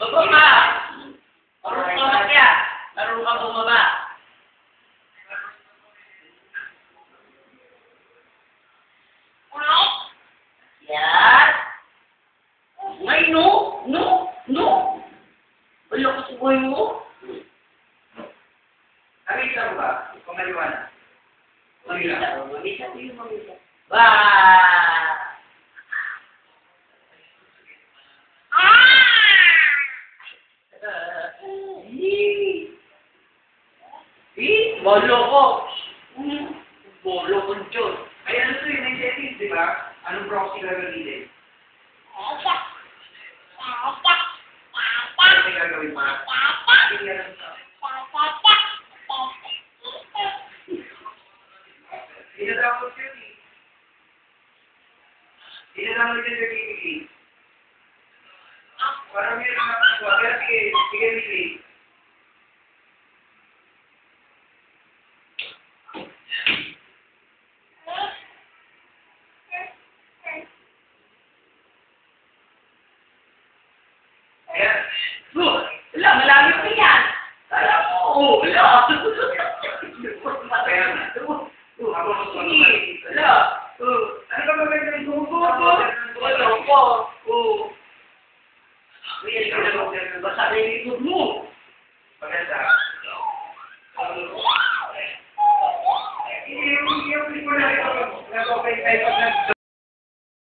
Baba ka! Marunong ka matya. Marunong ka bumaba. Yan. Ngay, no? No? No? Wala ko sa buhay mo? Nakikita mo ba? Pangaliwanag. Mamita ko yung mamita. Bah! Bolo ko. Bolo ko dyan. Ay, ano to yun? May settings, di ba? Anong proxy gagamitin? Ano may gagawin mo? Tingnan lang sa... Ina-download yun eh. Ina-download yun sa KPK. Parang yun ang nakagawa. Pero sige, Mili. Ayan. Wala, malamit na yan. Kala mo, wala. Kaya na. Ako mas Sige, wala. Ano ba maganda yung gusto mo? Wala po. Basta na yung likod mo. Maganda. Yung ko na ito, nag-open tayo pag